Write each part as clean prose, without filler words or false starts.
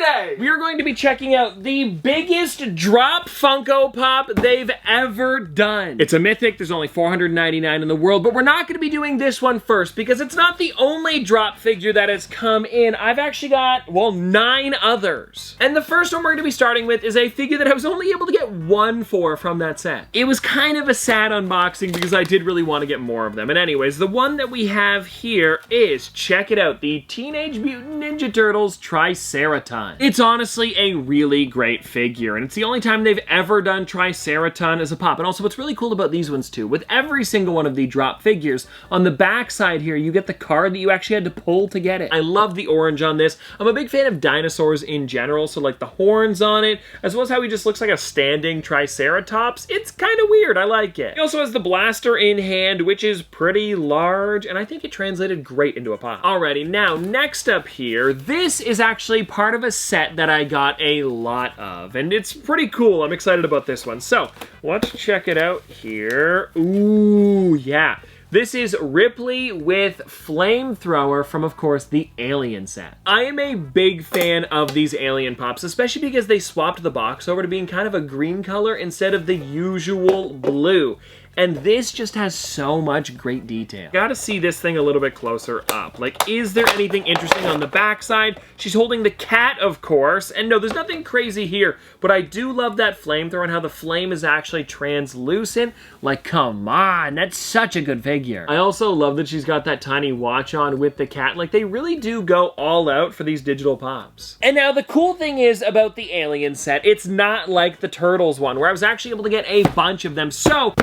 today? We are going to be checking out the biggest Droppp Funko Pop they've ever done. It's a mythic, there's only 499 in the world, but we're not going to be doing this one first because it's not the only Droppp figure that has come in. I've actually got, well, 9 others. And the first one we're going to be starting with is a figure that I was only able to get one for from that set. It was kind of a sad unboxing because I did really want to get more of them. And anyways, the one that we have here is, check it out, the Teenage Mutant Ninja Turtles Triceraton. It's honestly a really great figure, and it's the only time they've ever done Triceraton as a pop. And also what's really cool about these ones too, with every single one of the Droppp figures, on the back side here, you get the card that you actually had to pull to get it. I love the orange on this. I'm a big fan of dinosaurs in general, so like the horns on it, as well as how he just looks like a standing Triceratops. It's kind of weird, I like it. He also has the blaster in hand, which is pretty large, and I think it translated great into a pop. Alrighty, now next up here, this is actually part of a set that I got a lot of, and it's pretty cool. I'm excited about this one. So let's check it out here. Ooh, yeah. This is Ripley with Flamethrower from, of course, the Alien set. I am a big fan of these Alien Pops, especially because they swapped the box over to being kind of a green color instead of the usual blue. And this just has so much great detail. Gotta see this thing a little bit closer up. Like, is there anything interesting on the backside? She's holding the cat, of course. And no, there's nothing crazy here, but I do love that flamethrower and how the flame is actually translucent. Like, come on, that's such a good figure. I also love that she's got that tiny watch on with the cat. Like, they really do go all out for these digital pops. And now the cool thing is about the Alien set, it's not like the Turtles one, where I was actually able to get a bunch of them. So,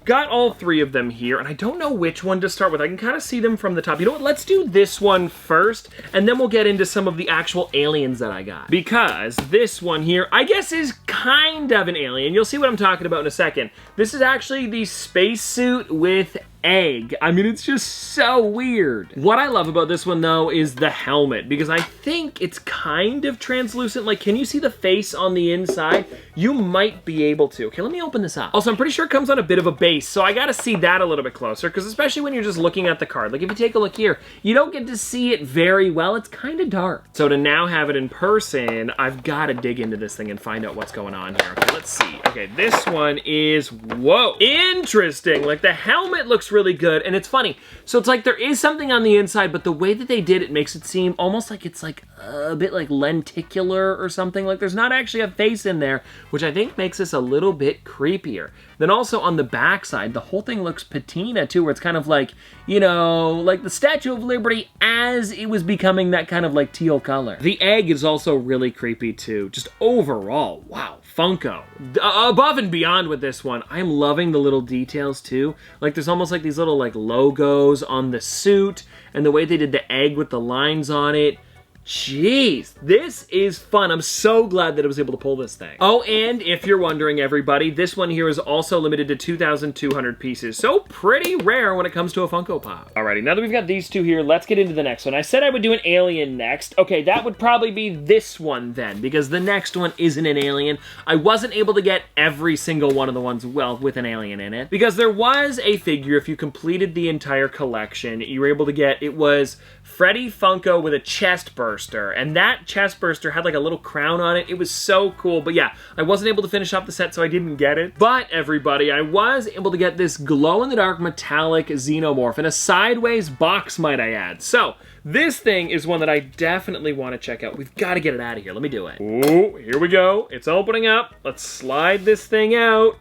got all 3 of them here, and I don't know which one to start with. I can kind of see them from the top. You know what? Let's do this one first, and then we'll get into some of the actual aliens that I got. Because this one here, I guess, is kind of an alien. You'll see what I'm talking about in a second. This is actually the spacesuit with egg. I mean, it's just so weird. What I love about this one, though, is the helmet, because I think it's kind of translucent. Like, can you see the face on the inside? You might be able to. Okay, let me open this up. Also, I'm pretty sure it comes on a bit of a base, so I gotta see that a little bit closer, because especially when you're just looking at the card, like if you take a look here, you don't get to see it very well. It's kind of dark. So to now have it in person, I've got to dig into this thing and find out what's going on here. Okay, let's see. Okay, this one is, whoa, interesting. Like, the helmet looks really good, and it's funny. So it's like there is something on the inside, but the way that they did it makes it seem almost like it's like a bit like lenticular or something. Like there's not actually a face in there, which I think makes this a little bit creepier. Then also on the back side, the whole thing looks patina too, where it's kind of like, you know, like the Statue of Liberty as it was becoming that kind of like teal color. The egg is also really creepy too. Just overall, wow, Funko. Above and beyond with this one. I'm loving the little details too. Like there's almost like these little like logos on the suit, and the way they did the egg with the lines on it. Jeez, this is fun. I'm so glad that I was able to pull this thing. Oh, and if you're wondering, everybody, this one here is also limited to 2,200 pieces. So pretty rare when it comes to a Funko Pop. Alrighty, now that we've got these 2 here, let's get into the next one. I said I would do an alien next. Okay, that would probably be this one then, because the next one isn't an alien. I wasn't able to get every single one of the ones, well, with an alien in it, because there was a figure, if you completed the entire collection, you were able to get, it was Freddy Funko with a chest burster, and that chest burster had like a little crown on it. It was so cool, but yeah, I wasn't able to finish off the set, so I didn't get it. But everybody, I was able to get this glow-in-the-dark metallic xenomorph in a sideways box, might I add. So this thing is one that I definitely want to check out. We've got to get it out of here. Let me do it. Ooh, here we go. It's opening up. Let's slide this thing out.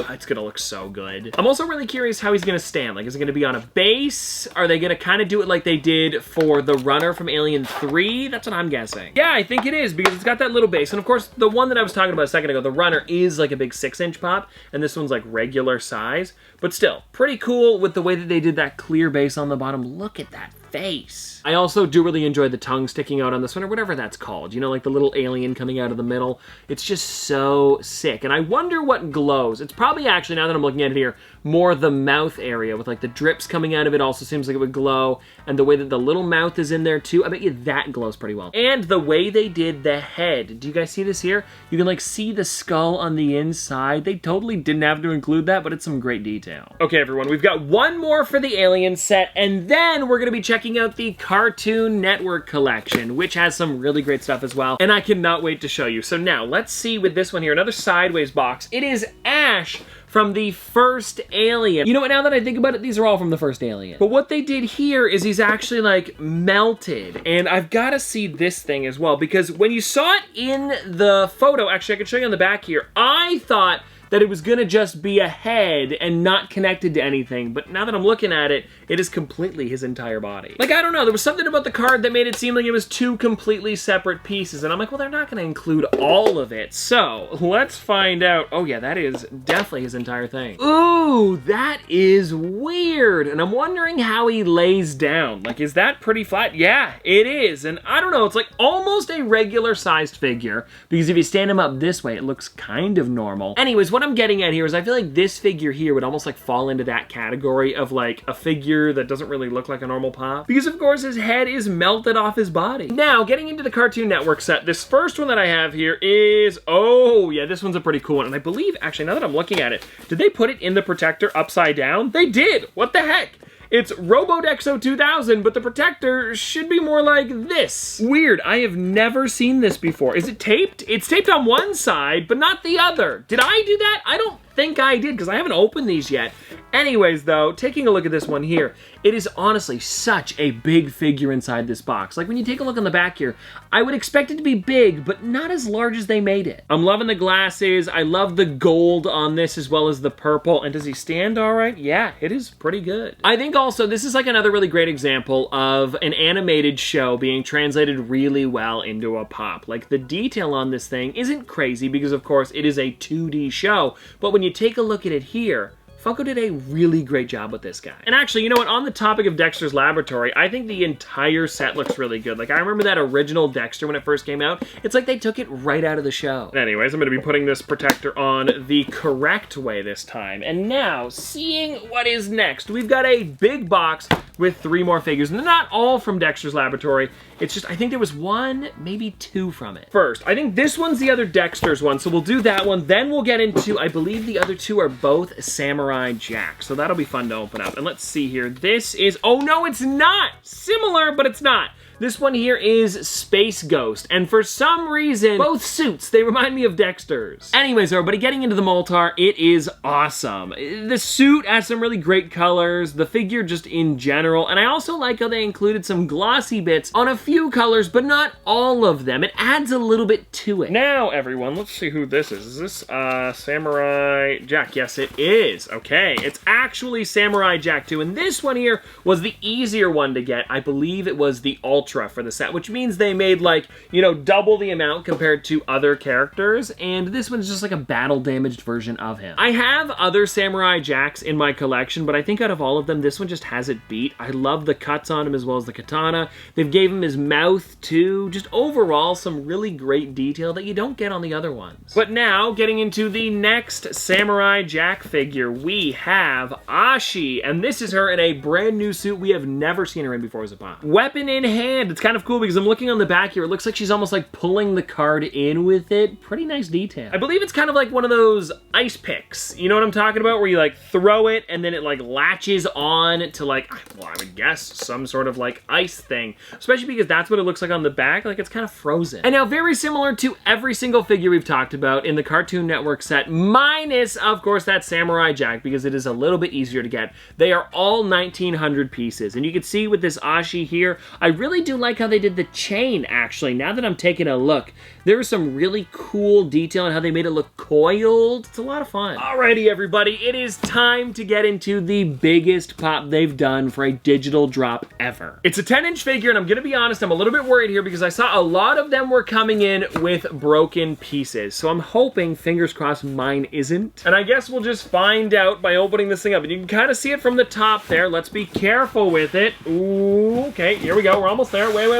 It's gonna look so good. I'm also really curious how he's gonna stand. Like, is it gonna be on a base? Are they gonna kind of do it like they did for the runner from Alien 3? That's what I'm guessing. Yeah, I think it is, because it's got that little base. And of course, the one that I was talking about a second ago, the runner, is like a big 6-inch pop, and this one's like regular size. But still, pretty cool with the way that they did that clear base on the bottom. Look at that face. I also do really enjoy the tongue sticking out on this one, or whatever that's called. You know, like the little alien coming out of the middle. It's just so sick. And I wonder what glows. It's probably actually, now that I'm looking at it here, more the mouth area with like the drips coming out of it also seems like it would glow. And the way that the little mouth is in there too, I bet you that glows pretty well. And the way they did the head. Do you guys see this here? You can like see the skull on the inside. They totally didn't have to include that, but it's some great detail. Okay, everyone, we've got one more for the alien set, and then we're gonna be checking checking out the Cartoon Network collection, which has some really great stuff as well, and I cannot wait to show you. So now, let's see with this one here, another sideways box. It is Ash from the first Alien. You know what, now that I think about it, these are all from the first Alien. But what they did here is he's actually like melted. And I've got to see this thing as well, because when you saw it in the photo, actually I can show you on the back here, I thought that it was gonna just be a head and not connected to anything, but now that I'm looking at it, it is completely his entire body. Like, I don't know, there was something about the card that made it seem like it was two completely separate pieces, and I'm like, well, they're not gonna include all of it, so let's find out. Oh yeah, that is definitely his entire thing. Ooh, that is weird, and I'm wondering how he lays down. Like, is that pretty flat? Yeah, it is, and I don't know, it's like almost a regular-sized figure, because if you stand him up this way, it looks kind of normal. Anyways, what I'm getting at here is I feel like this figure here would almost like fall into that category of like a figure that doesn't really look like a normal Pop, because of course his head is melted off his body. Now, getting into the Cartoon Network set, this first one that I have here is, oh yeah, this one's a pretty cool one, and I believe, actually, now that I'm looking at it, did they put it in the protector upside down? They did! What the heck? It's Robodexo 2000, but the protector should be more like this. Weird, I have never seen this before. Is it taped? It's taped on one side, but not the other. Did I do that? I don't think I did, because I haven't opened these yet. Anyways, though, taking a look at this one here, it is honestly such a big figure inside this box. Like, when you take a look on the back here, I would expect it to be big, but not as large as they made it. I'm loving the glasses. I love the gold on this as well as the purple. And does he stand all right? Yeah, it is pretty good. I think also this is like another really great example of an animated show being translated really well into a Pop. Like, the detail on this thing isn't crazy because, of course, it is a 2D show, but when you take a look at it here, Funko did a really great job with this guy. And actually, you know what? On the topic of Dexters Laboratory, I think the entire set looks really good. Like, I remember that original Dexter when it first came out. It's like they took it right out of the show. Anyways, I'm going to be putting this protector on the correct way this time. And now, seeing what is next, we've got a big box with 3 more figures. And they're not all from Dexters Laboratory. It's just, I think there was 1, maybe 2 from it. First, I think this one's the other Dexters one, so we'll do that one. Then we'll get into, I believe the other 2 are both Samurai Jack, so that'll be fun to open up. And let's see here. This is, oh no, it's not! Similar, but it's not. This one here is Space Ghost, and for some reason, both suits, they remind me of Dexter's. Anyways, everybody, getting into the Moltar, it is awesome. The suit has some really great colors, the figure just in general, and I also like how they included some glossy bits on a few colors, but not all of them. It adds a little bit to it. Now, everyone, let's see who this is. Is this Samurai Jack? Yes, it is. Okay, it's actually Samurai Jack too, and this one here was the easier one to get. I believe it was the Ultra for the set, which means they made, like, you know, double the amount compared to other characters, and this one's just like a battle damaged version of him. I have other Samurai Jacks in my collection, but I think out of all of them, this one just has it beat. I love the cuts on him as well as the katana. They've gave him his mouth too. Just overall, some really great detail that you don't get on the other ones. But now, getting into the next Samurai Jack figure, we have Ashi, and this is her in a brand new suit we have never seen her in before as a Pop. Weapon in hand. It's kind of cool because I'm looking on the back here. It looks like she's almost like pulling the card in with it. Pretty nice detail. I believe it's kind of like one of those ice picks. You know what I'm talking about? Where you like throw it and then it like latches on to like, well, I would guess some sort of like ice thing. Especially because that's what it looks like on the back. Like it's kind of frozen. And now very similar to every single figure we've talked about in the Cartoon Network set, minus of course that Samurai Jack because it is a little bit easier to get. They are all 1900 pieces. And you can see with this Ashi here, I really do like how they did the chain, actually. Now that I'm taking a look, there was some really cool detail on how they made it look coiled. It's a lot of fun. Alrighty, everybody, it is time to get into the biggest Pop they've done for a digital drop ever. It's a 10-inch figure, and I'm gonna be honest, I'm a little bit worried here because I saw a lot of them were coming in with broken pieces. So I'm hoping, fingers crossed, mine isn't. And I guess we'll just find out by opening this thing up. And you can kind of see it from the top there. Let's be careful with it. Ooh, okay, here we go. We're almost there. Wait.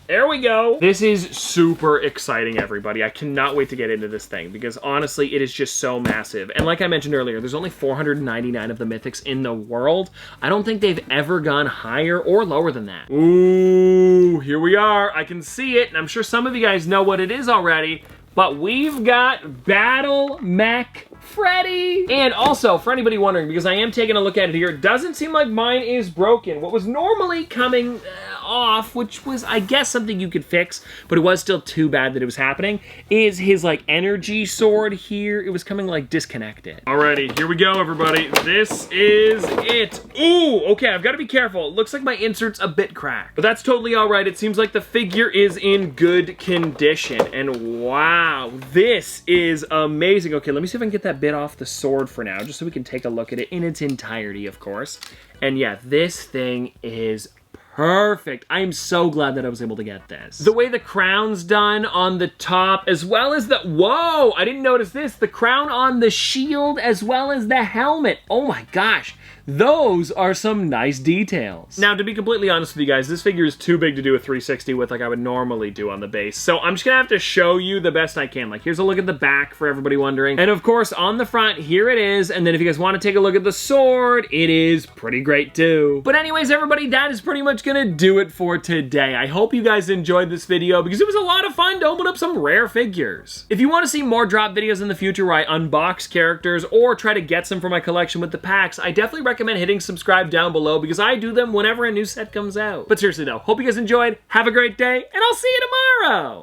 There we go. This is super exciting, everybody. I cannot wait to get into this thing because honestly, it is just so massive. And like I mentioned earlier, there's only 499 of the Mythics in the world. I don't think they've ever gone higher or lower than that. Ooh, here we are. I can see it, and I'm sure some of you guys know what it is already. But we've got Battle Mech Freddy. And also, for anybody wondering, because I am taking a look at it here, it doesn't seem like mine is broken. What was normally coming off, which was, I guess, something you could fix, but it was still too bad that it was happening, is his, like, energy sword here. It was coming, like, disconnected. Alrighty, here we go, everybody. This is it. Ooh, okay, I've got to be careful. It looks like my insert's a bit cracked, but that's totally all right. It seems like the figure is in good condition, and wow, this is amazing. Okay, let me see if I can get that bit off the sword for now, just so we can take a look at it in its entirety, of course. And yeah, this thing is perfect. I am so glad that I was able to get this. The way the crown's done on the top, as well as the, whoa, I didn't notice this, the crown on the shield, as well as the helmet. Oh my gosh. Those are some nice details. Now, to be completely honest with you guys, this figure is too big to do a 360 with like I would normally do on the base. So I'm just gonna have to show you the best I can. Like, here's a look at the back for everybody wondering. And of course, on the front, here it is. And then if you guys wanna take a look at the sword, it is pretty great too. But anyways, everybody, that is pretty much gonna do it for today. I hope you guys enjoyed this video because it was a lot of fun to open up some rare figures. If you wanna see more Droppp videos in the future where I unbox characters or try to get some for my collection with the packs, I definitely recommend hitting subscribe down below because I do them whenever a new set comes out. But seriously though, hope you guys enjoyed, have a great day, and I'll see you tomorrow!